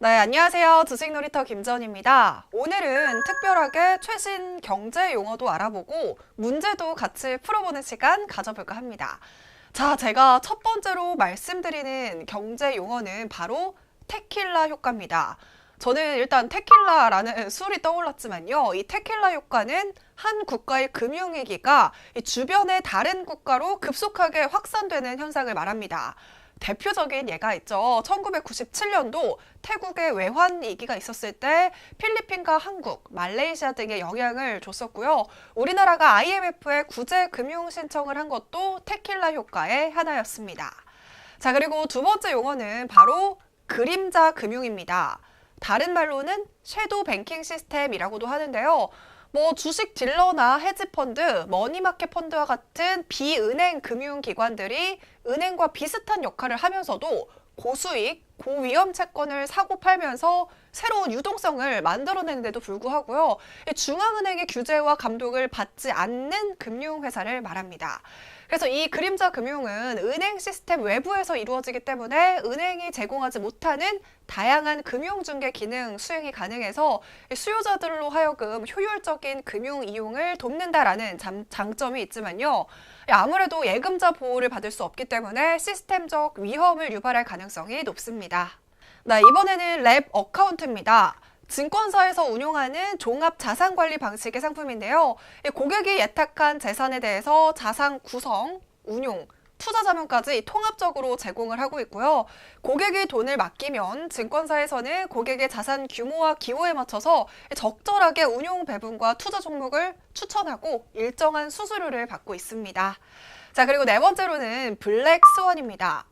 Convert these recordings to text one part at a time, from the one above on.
네, 안녕하세요. 주식놀이터 김전입니다. 오늘은 특별하게 최신 경제 용어도 알아보고 문제도 같이 풀어보는 시간 가져볼까 합니다. 자, 제가 첫 번째로 말씀드리는 경제 용어는 바로 테킬라 효과입니다. 저는 일단 테킬라라는 술이 떠올랐지만요. 이 테킬라 효과는 한 국가의 금융위기가 주변의 다른 국가로 급속하게 확산되는 현상을 말합니다. 대표적인 예가 있죠. 1997년도 태국의 외환 위기가 있었을 때 필리핀과 한국, 말레이시아 등에 영향을 줬었고요. 우리나라가 IMF에 구제 금융 신청을 한 것도 테킬라 효과의 하나였습니다. 자, 그리고 두 번째 용어는 바로 그림자 금융입니다. 다른 말로는 섀도우 뱅킹 시스템이라고도 하는데요. 주식 딜러나 헤지펀드, 머니마켓 펀드와 같은 비은행 금융기관들이 은행과 비슷한 역할을 하면서도 고수익, 고위험 채권을 사고 팔면서 새로운 유동성을 만들어내는데도 불구하고요. 중앙은행의 규제와 감독을 받지 않는 금융회사를 말합니다. 그래서 이 그림자 금융은 은행 시스템 외부에서 이루어지기 때문에 은행이 제공하지 못하는 다양한 금융중개 기능 수행이 가능해서 수요자들로 하여금 효율적인 금융 이용을 돕는다라는 장점이 있지만요. 아무래도 예금자 보호를 받을 수 없기 때문에 시스템적 위험을 유발할 가능성이 높습니다. 네, 이번에는 랩 어카운트입니다. 증권사에서 운용하는 종합 자산관리 방식의 상품인데요. 고객이 예탁한 재산에 대해서 자산 구성, 운용, 투자 자문까지 통합적으로 제공을 하고 있고요. 고객이 돈을 맡기면 증권사에서는 고객의 자산 규모와 기호에 맞춰서 적절하게 운용 배분과 투자 종목을 추천하고 일정한 수수료를 받고 있습니다. 자, 그리고 네 번째로는 블랙 스원입니다.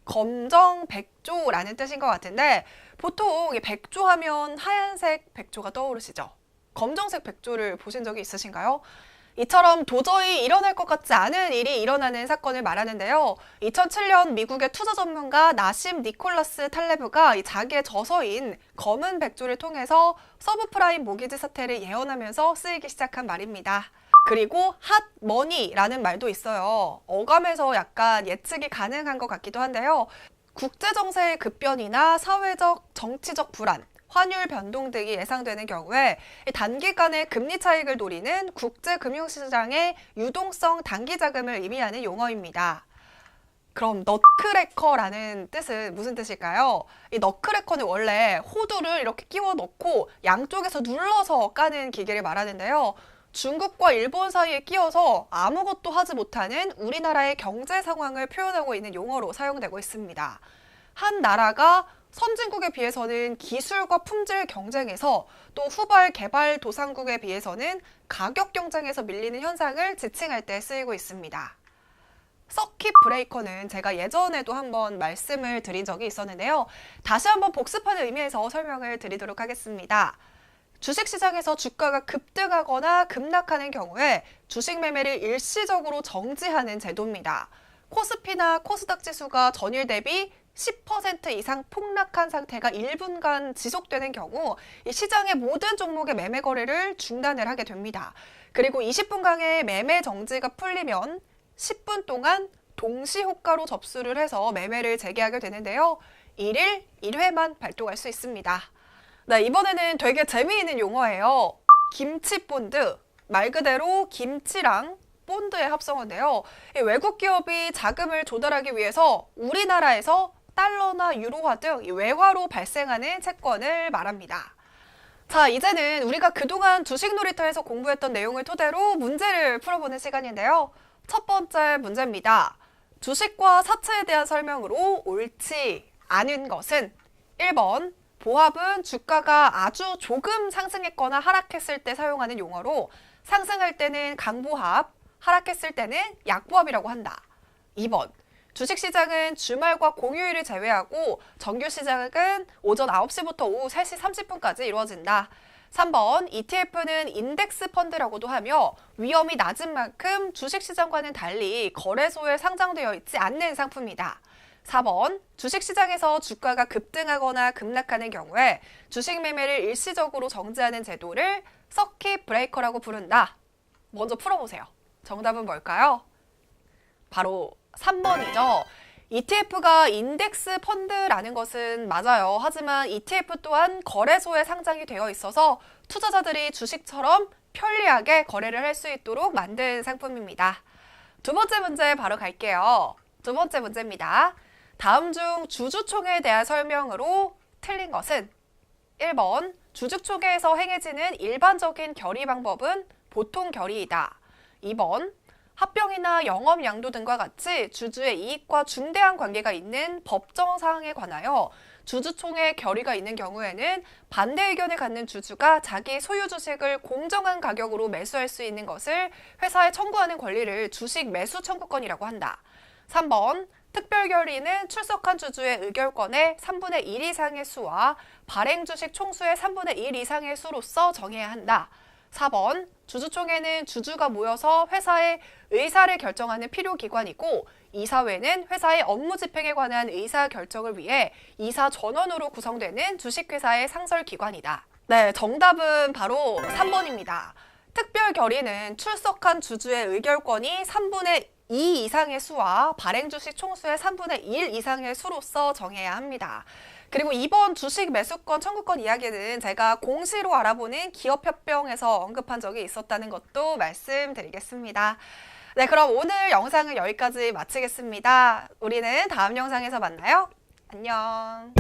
검정 백조라는 뜻인 것 같은데 보통 백조 하면 하얀색 백조가 떠오르시죠? 검정색 백조를 보신 적이 있으신가요? 이처럼 도저히 일어날 것 같지 않은 일이 일어나는 사건을 말하는데요. 2007년 미국의 투자 전문가 나심 니콜라스 탈레브가 자기의 저서인 검은 백조를 통해서 서브프라임 모기지 사태를 예언하면서 쓰이기 시작한 말입니다. 그리고 핫머니라는 말도 있어요. 어감에서 약간 예측이 가능한 것 같기도 한데요. 국제정세의 급변이나 사회적, 정치적 불안, 환율 변동 등이 예상되는 경우에 단기간의 금리 차익을 노리는 국제금융시장의 유동성 단기 자금을 의미하는 용어입니다. 그럼 넛크래커라는 뜻은 무슨 뜻일까요? 이 넛크래커는 원래 호두를 이렇게 끼워 넣고 양쪽에서 눌러서 까는 기계를 말하는데요. 중국과 일본 사이에 끼어서 아무것도 하지 못하는 우리나라의 경제 상황을 표현하고 있는 용어로 사용되고 있습니다. 한 나라가 선진국에 비해서는 기술과 품질 경쟁에서 또 후발 개발 도상국에 비해서는 가격 경쟁에서 밀리는 현상을 지칭할 때 쓰이고 있습니다. 서킷 브레이커는 제가 예전에도 한번 말씀을 드린 적이 있었는데요. 다시 한번 복습하는 의미에서 설명을 드리도록 하겠습니다. 주식시장에서 주가가 급등하거나 급락하는 경우에 주식 매매를 일시적으로 정지하는 제도입니다. 코스피나 코스닥 지수가 전일 대비 10% 이상 폭락한 상태가 1분간 지속되는 경우 이 시장의 모든 종목의 매매 거래를 중단을 하게 됩니다. 그리고 20분간의 매매 정지가 풀리면 10분 동안 동시 호가로 접수를 해서 매매를 재개하게 되는데요. 1일 1회만 발동할 수 있습니다. 네, 이번에는 되게 재미있는 용어예요. 김치본드, 말 그대로 김치랑 본드의 합성어인데요. 외국 기업이 자금을 조달하기 위해서 우리나라에서 달러나 유로화 등 외화로 발생하는 채권을 말합니다. 자, 이제는 우리가 그동안 주식놀이터에서 공부했던 내용을 토대로 문제를 풀어보는 시간인데요. 첫 번째 문제입니다. 주식과 사채에 대한 설명으로 옳지 않은 것은 1번 보합은 주가가 아주 조금 상승했거나 하락했을 때 사용하는 용어로 상승할 때는 강보합, 하락했을 때는 약보합이라고 한다. 2번 주식시장은 주말과 공휴일을 제외하고 정규시장은 오전 9시부터 오후 3시 30분까지 이루어진다. 3번 ETF는 인덱스 펀드라고도 하며 위험이 낮은 만큼 주식시장과는 달리 거래소에 상장되어 있지 않는 상품이다. 4번 주식시장에서 주가가 급등하거나 급락하는 경우에 주식 매매를 일시적으로 정지하는 제도를 서킷 브레이커라고 부른다. 먼저 풀어보세요. 정답은 뭘까요? 바로 3번이죠. ETF가 인덱스 펀드라는 것은 맞아요. 하지만 ETF 또한 거래소에 상장이 되어 있어서 투자자들이 주식처럼 편리하게 거래를 할 수 있도록 만든 상품입니다. 두 번째 문제 바로 갈게요. 두 번째 문제입니다. 다음 중 주주총회에 대한 설명으로 틀린 것은 1번 주주총회에서 행해지는 일반적인 결의 방법은 보통 결의이다. 2번 합병이나 영업 양도 등과 같이 주주의 이익과 중대한 관계가 있는 법정 사항에 관하여 주주총회 결의가 있는 경우에는 반대 의견을 갖는 주주가 자기 소유 주식을 공정한 가격으로 매수할 수 있는 것을 회사에 청구하는 권리를 주식 매수 청구권이라고 한다. 3번 특별 결의는 출석한 주주의 의결권의 3분의 1 이상의 수와 발행 주식 총수의 3분의 1 이상의 수로서 정해야 한다. 4번 주주총회는 주주가 모여서 회사의 의사를 결정하는 필요기관이고 이사회는 회사의 업무 집행에 관한 의사 결정을 위해 이사 전원으로 구성되는 주식회사의 상설기관이다. 네, 정답은 바로 3번입니다. 특별 결의는 출석한 주주의 의결권이 3분의 2 이상의 수와 발행 주식 총수의 3분의 1 이상의 수로서 정해야 합니다. 그리고 이번 주식 매수권 청구권 이야기는 제가 공시로 알아보는 기업협병에서 언급한 적이 있었다는 것도 말씀드리겠습니다. 네, 그럼 오늘 영상은 여기까지 마치겠습니다. 우리는 다음 영상에서 만나요. 안녕.